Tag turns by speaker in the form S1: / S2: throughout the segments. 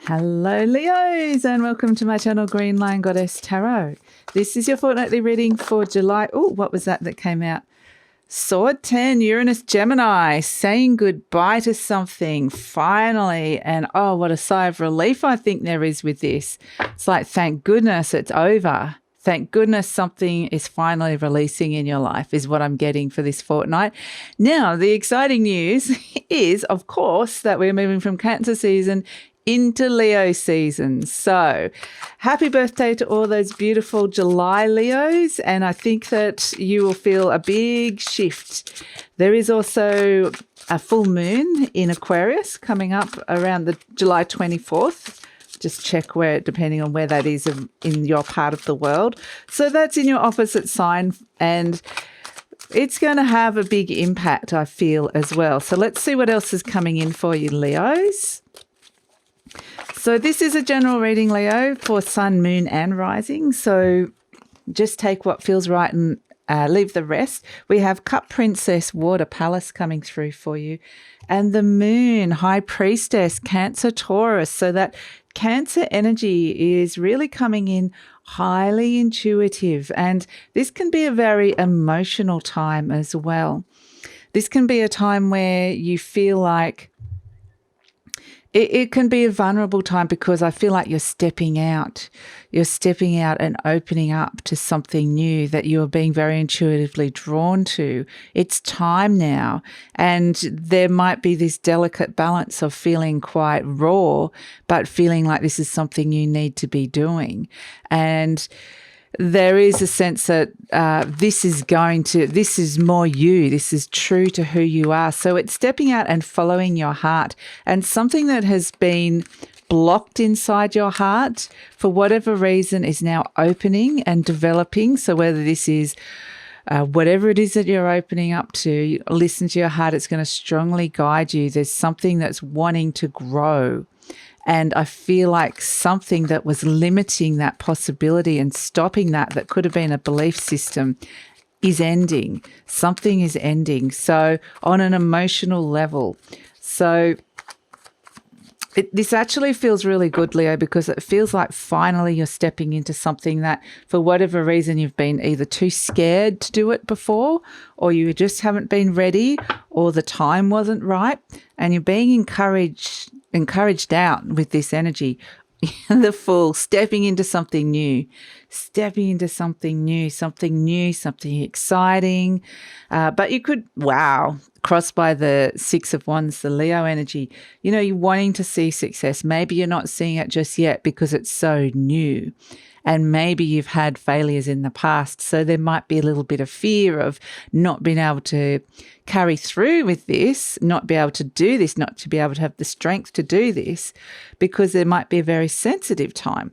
S1: Hello Leos and welcome to my channel GreenLion Goddess Tarot. This is your fortnightly reading for July. Oh, what was that came out? Sword 10, Uranus Gemini, saying goodbye to something finally. And oh, what a sigh of relief I think there is with this. It's like, thank goodness it's over. Thank goodness something is finally releasing in your life is what I'm getting for this fortnight. Now, the exciting news is, of course, that we're moving from Cancer season into Leo season. So happy birthday to all those beautiful July Leos. And I think that you will feel a big shift. There is also a full moon in Aquarius coming up around the July 24th. Just check where, depending on where that is in your part of the world. So that's in your opposite sign and it's going to have a big impact, I feel, as well. So let's see what else is coming in for you, Leos. So this is a general reading, Leo, for sun, moon and rising. So just take what feels right and leave the rest. We have Cup Princess, Water Palace coming through for you. And the moon, High Priestess, Cancer, Taurus. So that Cancer energy is really coming in highly intuitive. And this can be a very emotional time as well. This can be a time where you feel like it can be a vulnerable time because I feel like you're stepping out. You're stepping out and opening up to something new that you are being very intuitively drawn to. It's time now. And there might be this delicate balance of feeling quite raw, but feeling like this is something you need to be doing. And there is a sense that this is more you. This is true to who you are. So it's stepping out and following your heart, and something that has been blocked inside your heart for whatever reason is now opening and developing. So whether this is whatever it is that you're opening up to, listen to your heart. It's going to strongly guide you. There's something that's wanting to grow. And I feel like something that was limiting that possibility and stopping that could have been a belief system is ending. Something is ending. So on an emotional level. So this actually feels really good, Leo, because it feels like finally you're stepping into something that for whatever reason you've been either too scared to do it before, or you just haven't been ready, or the time wasn't right, and you're being encouraged out with this energy. The Fool, stepping into something new, something exciting. But you could, cross by the Six of Wands, the Leo energy. You know, you're wanting to see success. Maybe you're not seeing it just yet because it's so new. And maybe you've had failures in the past. So there might be a little bit of fear of not being able to carry through with this, not be able to do this, not to be able to have the strength to do this, because there might be a very sensitive time.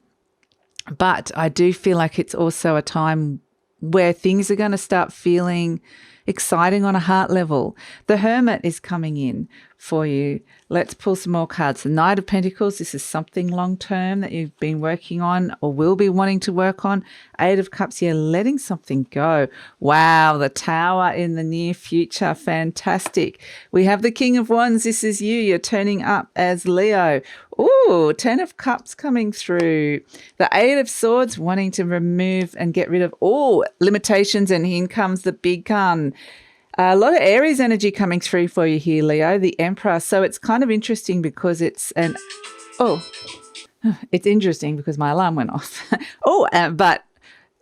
S1: But I do feel like it's also a time where things are going to start feeling exciting on a heart level. The Hermit is coming in for you. Let's pull some more cards. The Knight of Pentacles, this is something long-term that you've been working on or will be wanting to work on. Eight of Cups, you're letting something go. Wow, the Tower in the near future. Fantastic. We have the King of Wands. This is you. You're turning up as Leo. Ooh, 10 of Cups coming through. The Eight of Swords, wanting to remove and get rid of all limitations, and in comes the big gun. A lot of Aries energy coming through for you here, Leo, the Emperor. So it's kind of interesting because it's it's interesting because my alarm went off. But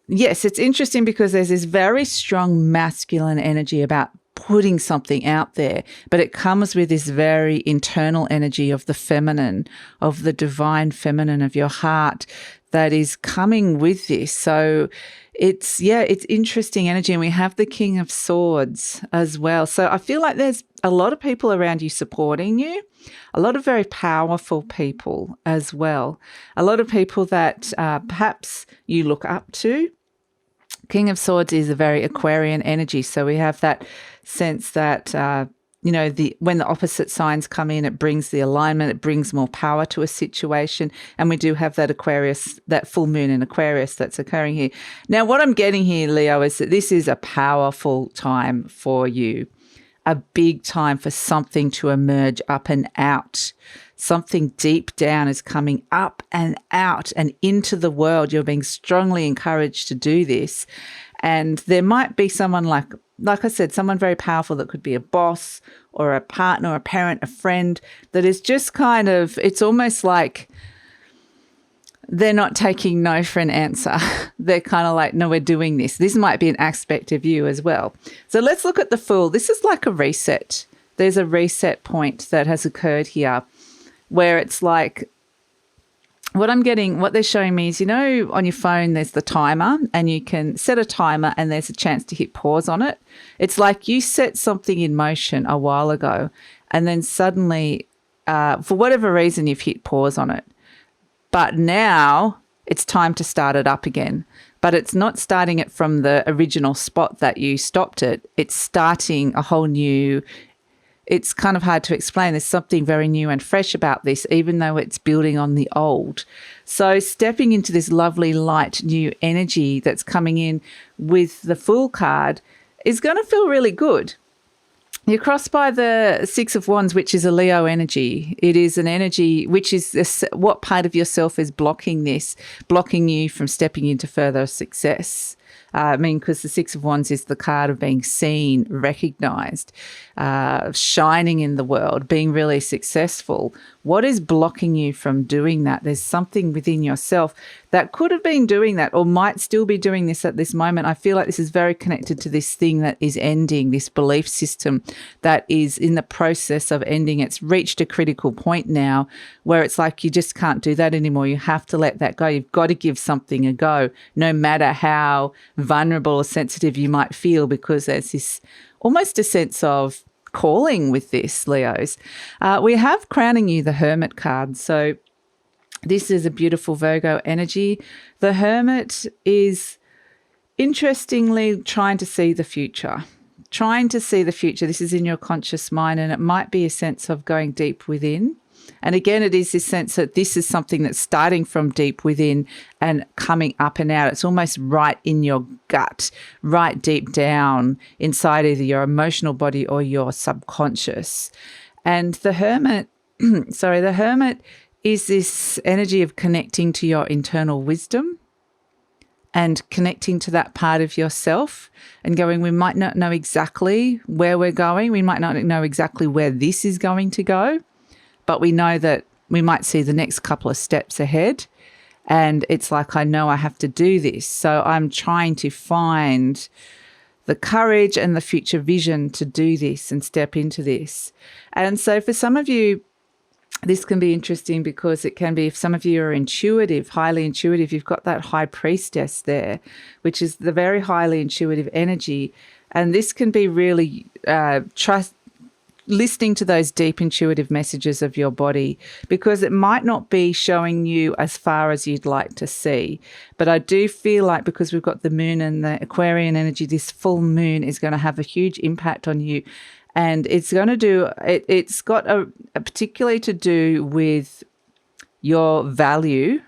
S1: yes, it's interesting because there's this very strong masculine energy about putting something out there, but it comes with this very internal energy of the feminine, of the divine feminine of your heart that is coming with this. So it's interesting energy. And we have the King of Swords as well. So I feel like there's a lot of people around you supporting you, a lot of very powerful people as well, a lot of people that perhaps you look up to. King of Swords is a very Aquarian energy. So we have that sense that, when the opposite signs come in, it brings the alignment, it brings more power to a situation. And we do have that Aquarius, that full moon in Aquarius that's occurring here. Now, what I'm getting here, Leo, is that this is a powerful time for you. a big time for something to emerge up and out. Something deep down is coming up and out and into the world. You're being strongly encouraged to do this. And there might be someone like I said, someone very powerful that could be a boss or a partner, a parent, a friend that is just kind of, it's almost like they're not taking no for an answer. They're kind of like, no, we're doing this. This might be an aspect of you as well. So let's look at the Fool. This is like a reset. There's a reset point that has occurred here where it's like, what they're showing me is, on your phone, there's the timer and you can set a timer and there's a chance to hit pause on it. It's like you set something in motion a while ago and then suddenly, for whatever reason, you've hit pause on it. But now it's time to start it up again. But it's not starting it from the original spot that you stopped it. It's starting a whole new. It's kind of hard to explain. There's something very new and fresh about this, even though it's building on the old. So stepping into this lovely, light, new energy that's coming in with the Fool card is going to feel really good. You're crossed by the Six of Wands, which is a Leo energy. It is an energy which is what part of yourself is blocking you from stepping into further success. Because the Six of Wands is the card of being seen, recognized, shining in the world, being really successful. What is blocking you from doing that? There's something within yourself that could have been doing that or might still be doing this at this moment. I feel like this is very connected to this thing that is ending, this belief system that is in the process of ending. It's reached a critical point now where it's like you just can't do that anymore. You have to let that go. You've got to give something a go, no matter how vulnerable or sensitive you might feel, because there's this almost a sense of calling with this, Leos. We have crowning you the Hermit card. So this is a beautiful Virgo energy. The Hermit is interestingly trying to see the future. This is in your conscious mind, and it might be a sense of going deep within. And again, it is this sense that this is something that's starting from deep within and coming up and out. It's almost right in your gut, right deep down inside either your emotional body or your subconscious. And the Hermit, the Hermit is this energy of connecting to your internal wisdom and connecting to that part of yourself and going, we might not know exactly where we're going. We might not know exactly where this is going to go, but we know that we might see the next couple of steps ahead. And it's like, I know I have to do this. So I'm trying to find the courage and the future vision to do this and step into this. And so for some of you, this can be interesting because it can be, if some of you are intuitive, highly intuitive, you've got that high priestess there, which is the very highly intuitive energy. And this can be really listening to those deep intuitive messages of your body, because it might not be showing you as far as you'd like to see. But I do feel like because we've got the moon and the Aquarian energy, this full moon is going to have a huge impact on you. And it's going to do, it's got a particularly to do with your value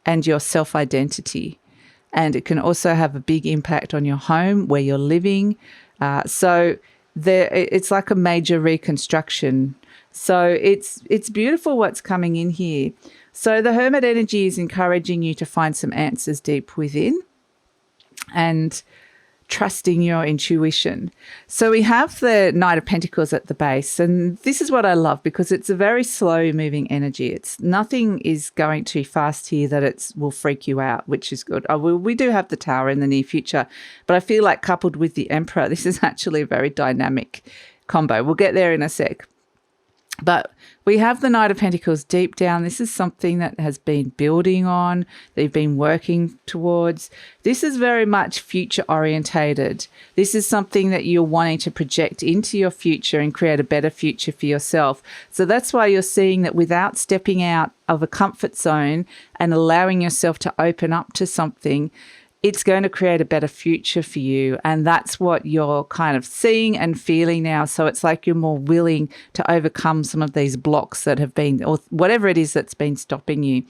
S1: and your self-identity. And it can also have a big impact on your home, where you're living. So it's like a major reconstruction. So it's beautiful what's coming in here. So the Hermit energy is encouraging you to find some answers deep within and trusting your intuition. So we have the Knight of Pentacles at the base, and this is what I love because it's a very slow moving energy. Nothing is going too fast here that it will freak you out, which is good. We do have the Tower in the near future, but I feel like coupled with the Emperor, this is actually a very dynamic combo. We'll get there in a sec. But we have the Knight of Pentacles deep down. This is something that has been building on, they've been working towards. This is very much future orientated. This is something that you're wanting to project into your future and create a better future for yourself. So that's why you're seeing that without stepping out of a comfort zone and allowing yourself to open up to something, it's going to create a better future for you. And that's what you're kind of seeing and feeling now. So it's like you're more willing to overcome some of these blocks that have been, or whatever it is that's been stopping you.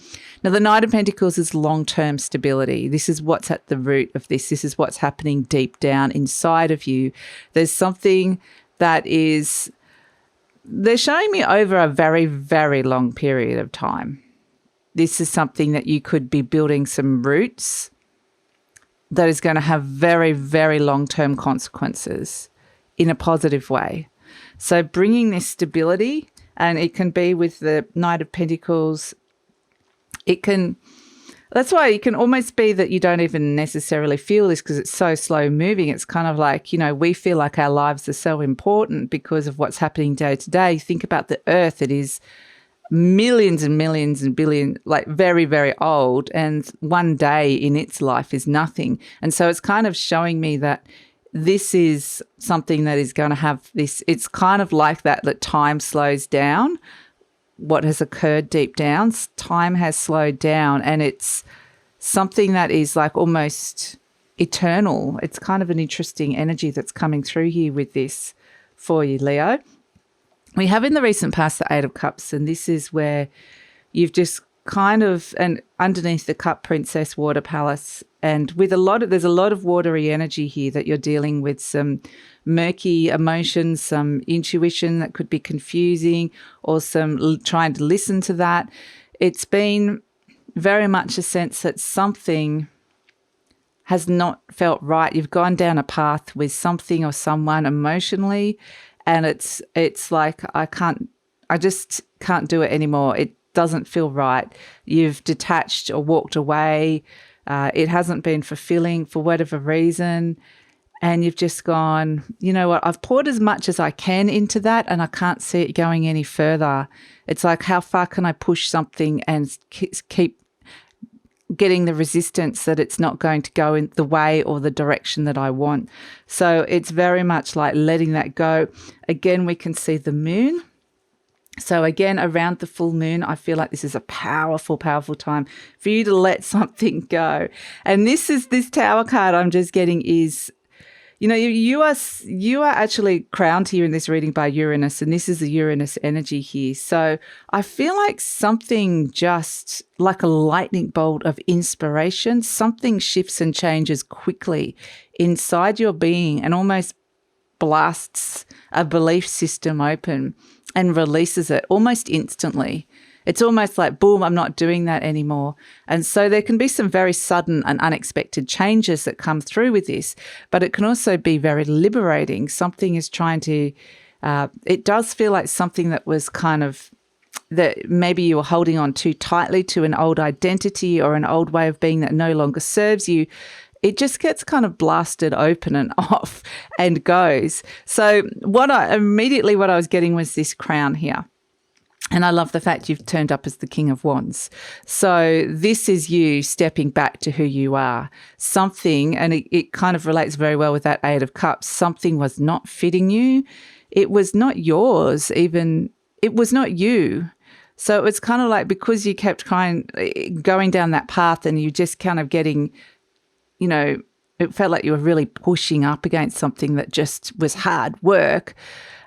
S1: Now, the Knight of Pentacles is long-term stability. This is what's at the root of this. This is what's happening deep down inside of you. There's something that is, they're showing me over a very, very long period of time. This is something that you could be building some roots that is going to have very, very long-term consequences in a positive way. So bringing this stability, and it can be with the Knight of Pentacles, that's why it can almost be that you don't even necessarily feel this because it's so slow moving. It's kind of like, we feel like our lives are so important because of what's happening day to day. Think about the earth. It is millions and millions and billions, like very, very old. And one day in its life is nothing. And so it's kind of showing me that this is something that is going to have this, it's kind of like that time slows down. What has occurred deep down, time has slowed down, and it's something that is like almost eternal. It's kind of an interesting energy that's coming through here with this for you, Leo. We have in the recent past the Eight of Cups, and this is where you've just kind of, and underneath the Cup Princess, Water Palace, and with there's a lot of watery energy here that you're dealing with some murky emotions, some intuition that could be confusing, or some trying to listen to that. It's been very much a sense that something has not felt right. You've gone down a path with something or someone emotionally, and it's like, I just can't do it anymore. It doesn't feel right. You've detached or walked away. It hasn't been fulfilling for whatever reason. And you've just gone, you know what, I've poured as much as I can into that and I can't see it going any further. It's like, how far can I push something and keep getting the resistance that it's not going to go in the way or the direction that I want? So it's very much like letting that go. Again, we can see the moon. So again, around the full moon, I feel like this is a powerful, powerful time for you to let something go. And this Tower card I'm just getting is, you are actually crowned here in this reading by Uranus, and this is the Uranus energy here. So I feel like something, just like a lightning bolt of inspiration, something shifts and changes quickly inside your being and almost blasts a belief system open and releases it almost instantly. It's almost like, boom, I'm not doing that anymore. And so there can be some very sudden and unexpected changes that come through with this, but it can also be very liberating. Something is trying to, it does feel like something that was kind of, that maybe you were holding on too tightly to an old identity or an old way of being that no longer serves you. It just gets kind of blasted open and off and goes. So what I was getting was this crown here. And I love the fact you've turned up as the King of Wands. So this is you stepping back to who you are. Something, and it kind of relates very well with that Eight of Cups, something was not fitting you. It was not yours even. It was not you. So it was kind of like, because you kept going down that path and you just kind of getting, it felt like you were really pushing up against something that just was hard work.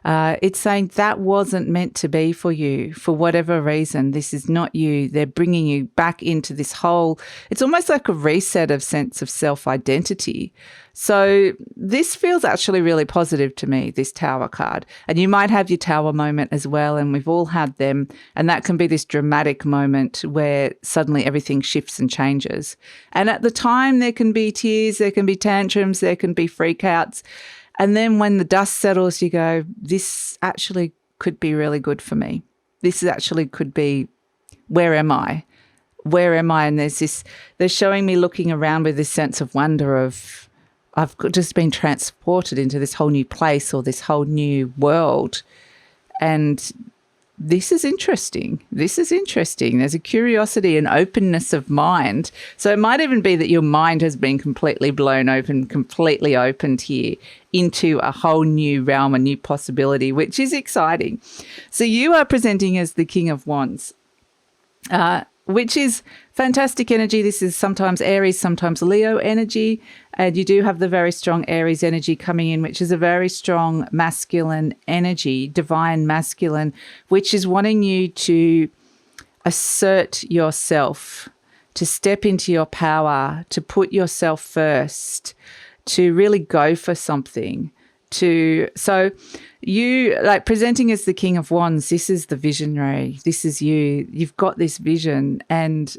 S1: It's saying that wasn't meant to be for you for whatever reason. This is not you. They're bringing you back into this whole, it's almost like a reset of sense of self-identity. So this feels actually really positive to me, this Tower card. And you might have your Tower moment as well, and we've all had them. And that can be this dramatic moment where suddenly everything shifts and changes. And at the time, there can be tears, there can be tantrums, there can be freakouts. And then when the dust settles, you go, this actually could be really good for me. This actually could be, where am I? Where am I? And they're showing me looking around with this sense of wonder of, I've just been transported into this whole new place or this whole new world. And this is interesting. This is interesting. There's a curiosity and openness of mind. So it might even be that your mind has been completely blown open, completely opened here into a whole new realm, a new possibility, which is exciting. So you are presenting as the King of Wands, which is fantastic energy. This is sometimes Aries, sometimes Leo energy. And you do have the very strong Aries energy coming in, which is a very strong masculine energy, divine masculine, which is wanting you to assert yourself, to step into your power, to put yourself first, to really go for something, So you, like, presenting as the King of Wands, this is the visionary. This is you. You've got this vision, and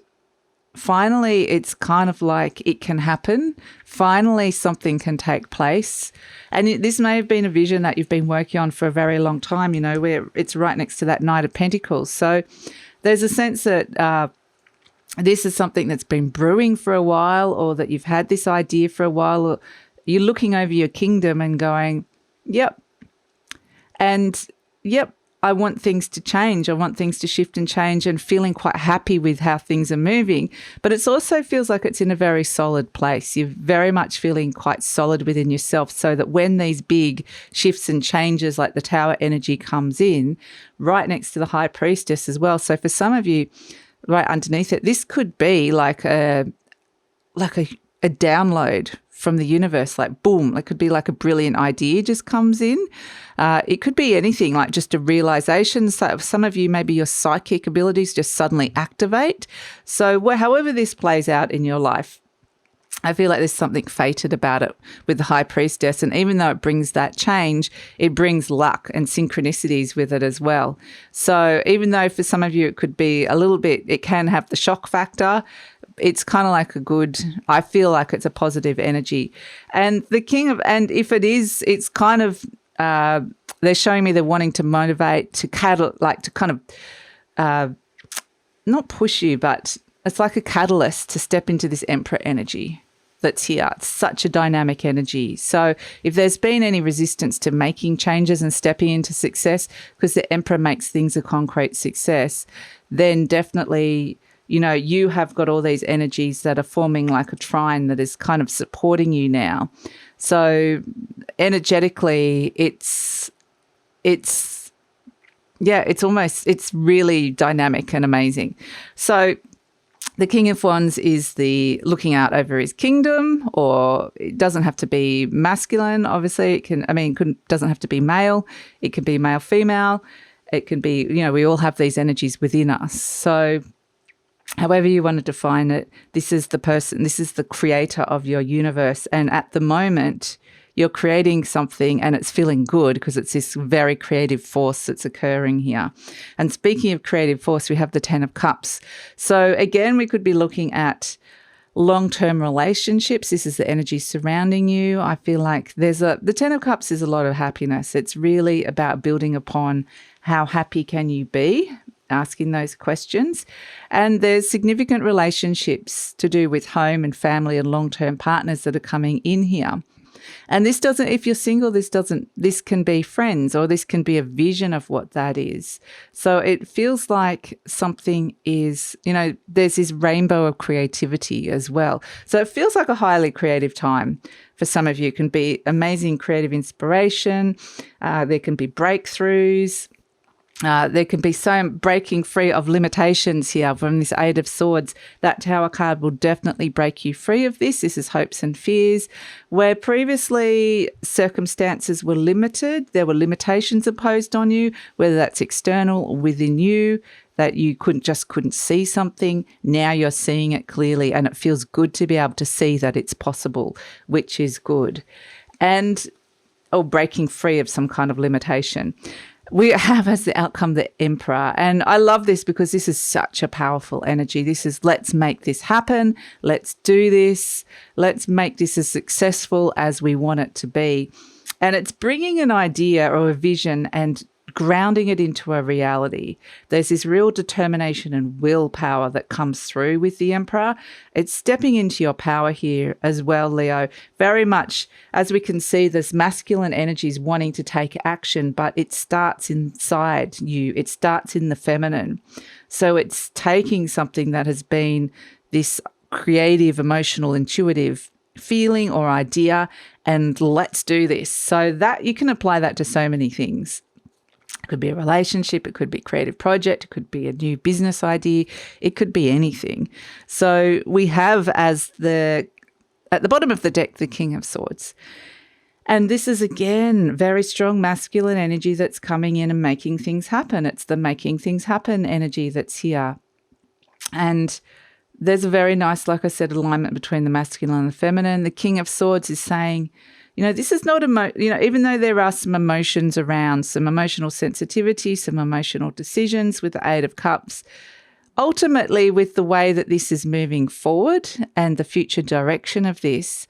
S1: finally it's kind of like it can happen. Finally something can take place. And this may have been a vision that you've been working on for a very long time, you know, where it's right next to that Knight of Pentacles. So there's a sense that this is something that's been brewing for a while, or that you've had this idea for a while, or you're looking over your kingdom and going, yep. And yep, I want things to change. I want things to shift and change, and feeling quite happy with how things are moving. But it also feels like it's in a very solid place. You're very much feeling quite solid within yourself, so that when these big shifts and changes like the Tower energy comes in, right next to the High Priestess as well. So for some of you, right underneath it, this could be like a download from the universe, like boom. It could be like a brilliant idea just comes in. It could be anything, like just a realization. So some of you, maybe your psychic abilities just suddenly activate. So however this plays out in your life, I feel like there's something fated about it with the High Priestess. And even though it brings that change, it brings luck and synchronicities with it as well. So even though for some of you it could be a little bit, it can have the shock factor, it's kind of like I feel like it's a positive energy. And the and if it is, it's kind of, they're showing me they're wanting to motivate, to kind of, not push you, but it's like a catalyst to step into this Emperor energy that's here. It's such a dynamic energy. So if there's been any resistance to making changes and stepping into success, because the Emperor makes things a concrete success, then definitely, you know, you have got all these energies that are forming like a trine that is kind of supporting you now. So energetically, it's really dynamic and amazing. So the King of Wands is the looking out over his kingdom, or it doesn't have to be masculine. Obviously, doesn't have to be male. It can be male, female. It can be, you know, we all have these energies within us. So however you want to define it, this is the person, this is the creator of your universe. And at the moment, you're creating something and it's feeling good because it's this very creative force that's occurring here. And speaking of creative force, we have the 10 of Cups. So again, we could be looking at long-term relationships. This is the energy surrounding you. I feel like the 10 of Cups is a lot of happiness. It's really about building upon how happy can you be, asking those questions. And there's significant relationships to do with home and family and long-term partners that are coming in here. And this doesn't, if you're single, this can be friends, or this can be a vision of what that is. So it feels like something is, you know, there's this rainbow of creativity as well. So it feels like a highly creative time for some of you. It can be amazing creative inspiration. There can be breakthroughs. There can be some breaking free of limitations here from this Eight of Swords. That Tower card will definitely break you free of this. This is hopes and fears. Where previously circumstances were limited, there were limitations imposed on you, whether that's external or within you, that you couldn't see something. Now you're seeing it clearly, and it feels good to be able to see that it's possible, which is good. Or breaking free of some kind of limitation. We have as the outcome the Emperor. And I love this because this is such a powerful energy. This is, let's make this happen. Let's do this. Let's make this as successful as we want it to be. And it's bringing an idea or a vision and grounding it into a reality. There's this real determination and willpower that comes through with the Emperor. It's stepping into your power here as well, Leo. Very much, as we can see, this masculine energy is wanting to take action, but it starts inside you. It starts in the feminine. So it's taking something that has been this creative, emotional, intuitive feeling or idea, and let's do this. So that you can apply that to so many things. It could be a relationship, it could be a creative project, it could be a new business idea, it could be anything. So we have at the bottom of the deck, the King of Swords. And this is, again, very strong masculine energy that's coming in and making things happen. It's the making things happen energy that's here. And there's a very nice, like I said, alignment between the masculine and the feminine. The King of Swords is saying, This is not even though there are some emotions around, some emotional sensitivity, some emotional decisions with the Eight of Cups, ultimately with the way that this is moving forward and the future direction of this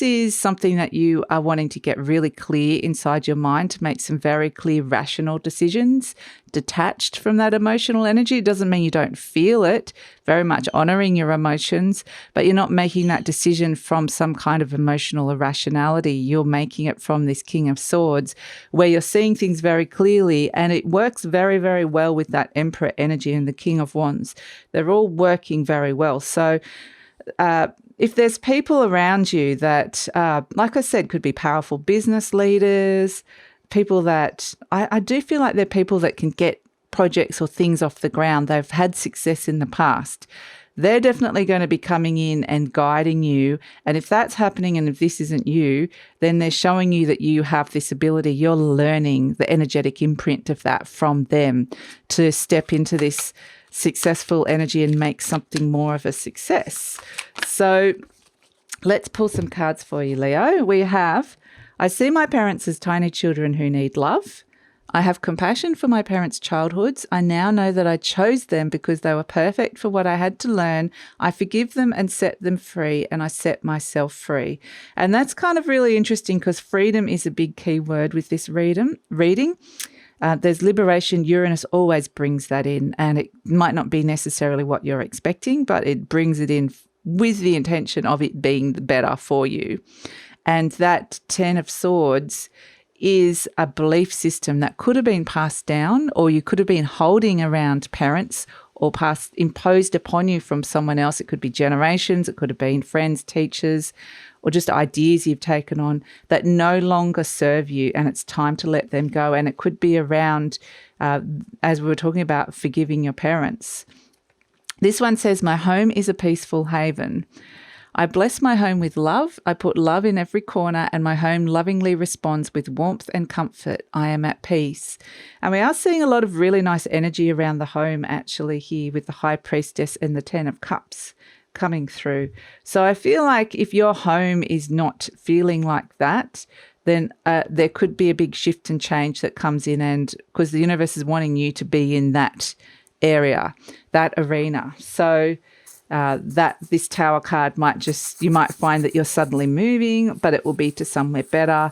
S1: is something that you are wanting to get really clear inside your mind to make some very clear, rational decisions detached from that emotional energy. It doesn't mean you don't feel it, very much honouring your emotions, but you're not making that decision from some kind of emotional irrationality. You're making it from this King of Swords where you're seeing things very clearly, and it works very, very well with that Emperor energy and the King of Wands. They're all working very well. So, if there's people around you that, like I said, could be powerful business leaders, people that I do feel like they're people that can get projects or things off the ground. They've had success in the past. They're definitely going to be coming in and guiding you. And if that's happening and if this isn't you, then they're showing you that you have this ability. You're learning the energetic imprint of that from them to step into this successful energy and make something more of a success. So let's pull some cards for you, Leo. We have, I see my parents as tiny children who need love. I have compassion for my parents' childhoods. I now know that I chose them because they were perfect for what I had to learn. I forgive them and set them free, and I set myself free. And that's kind of really interesting because freedom is a big key word with this reading. There's liberation. Uranus always brings that in, and it might not be necessarily what you're expecting, but it brings it in with the intention of it being better for you. And that Ten of Swords is a belief system that could have been passed down, or you could have been holding around parents or imposed upon you from someone else. It could be generations, it could have been friends, teachers, or just ideas you've taken on that no longer serve you, and it's time to let them go. And it could be around, as we were talking about, forgiving your parents. This one says, my home is a peaceful haven. I bless my home with love. I put love in every corner, and my home lovingly responds with warmth and comfort. I am at peace. And we are seeing a lot of really nice energy around the home actually here with the High Priestess and the Ten of Cups coming through. So I feel like if your home is not feeling like that, then there could be a big shift and change that comes in, and because the universe is wanting you to be in that area, that arena. So that this Tower card you might find that you're suddenly moving, but it will be to somewhere better,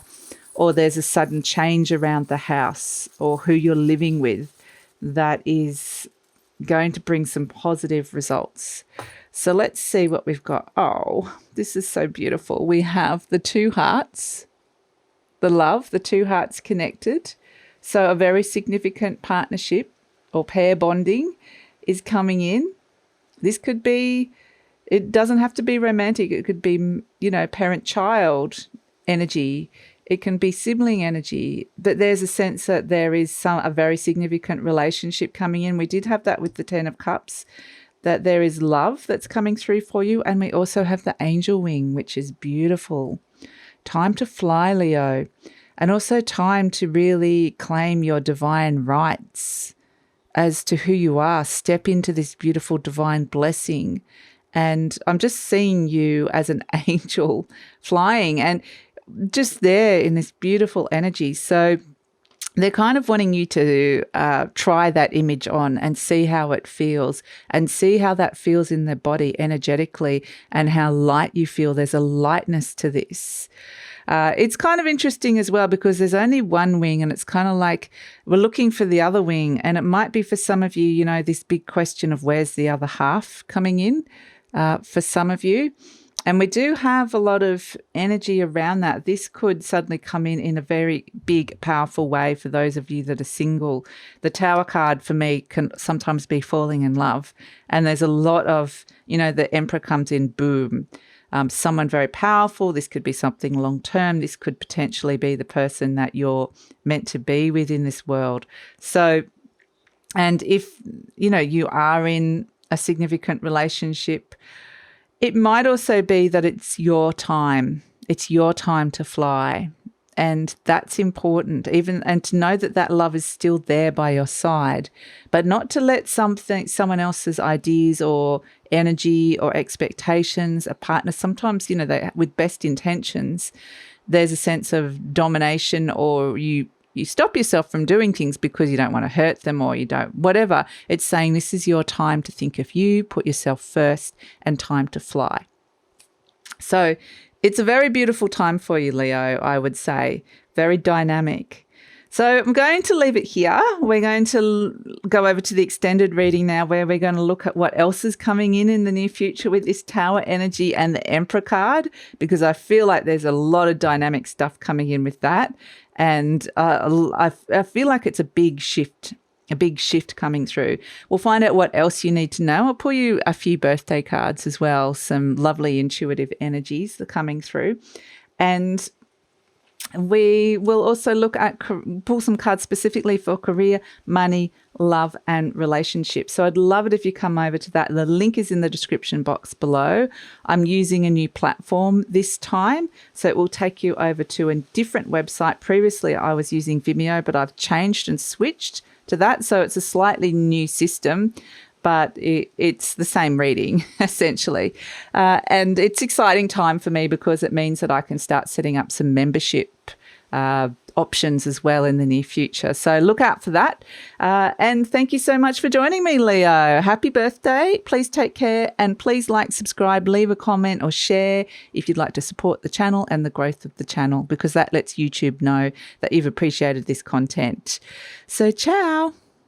S1: or there's a sudden change around the house or who you're living with that is going to bring some positive results. So let's see what we've got. Oh, this is so beautiful. We have the two hearts, the love, the two hearts connected. So a very significant partnership or pair bonding is coming in. This could be, it doesn't have to be romantic. It could be, parent-child energy. It can be sibling energy. But there's a sense that there is a very significant relationship coming in. We did have that with the Ten of Cups, that there is love that's coming through for you. And we also have the angel wing, which is beautiful. Time to fly, Leo. And also time to really claim your divine rights as to who you are. Step into this beautiful divine blessing. And I'm just seeing you as an angel flying and just there in this beautiful energy. So they're kind of wanting you to try that image on and see how it feels, and see how that feels in the body energetically, and how light you feel. There's a lightness to this. It's kind of interesting as well because there's only one wing, and it's kind of like we're looking for the other wing. And it might be for some of you, this big question of where's the other half coming in for some of you. And we do have a lot of energy around that. This could suddenly come in a very big, powerful way for those of you that are single. The Tower card for me can sometimes be falling in love. And there's a lot of, the Emperor comes in, boom. Someone very powerful. This could be something long-term. This could potentially be the person that you're meant to be with in this world. So, and if, you are in a significant relationship, it might also be that it's your time. It's your time to fly. And that's important, and to know that love is still there by your side, but not to let someone else's ideas or energy or expectations, a partner, sometimes, they with best intentions, there's a sense of domination, or you stop yourself from doing things because you don't want to hurt them, or you don't, whatever. It's saying this is your time to think of you, put yourself first, and time to fly. So it's a very beautiful time for you, Leo, I would say. Very dynamic. So I'm going to leave it here. We're going to go over to the extended reading now, where we're going to look at what else is coming in the near future with this Tower energy and the Emperor card, because I feel like there's a lot of dynamic stuff coming in with that. And I feel like it's a big shift coming through. We'll find out what else you need to know. I'll pull you a few birthday cards as well, some lovely intuitive energies that are coming through. And we will also pull some cards specifically for career, money, love, and relationships. So I'd love it if you come over to that. The link is in the description box below. I'm using a new platform this time, so it will take you over to a different website. Previously, I was using Vimeo, but I've changed and switched to that. So it's a slightly new system, but it's the same reading, essentially. And it's exciting time for me because it means that I can start setting up some membership options as well in the near future. So look out for that. And thank you so much for joining me, Leo. Happy birthday. Please take care, and please like, subscribe, leave a comment or share if you'd like to support the channel and the growth of the channel, because that lets YouTube know that you've appreciated this content. So ciao.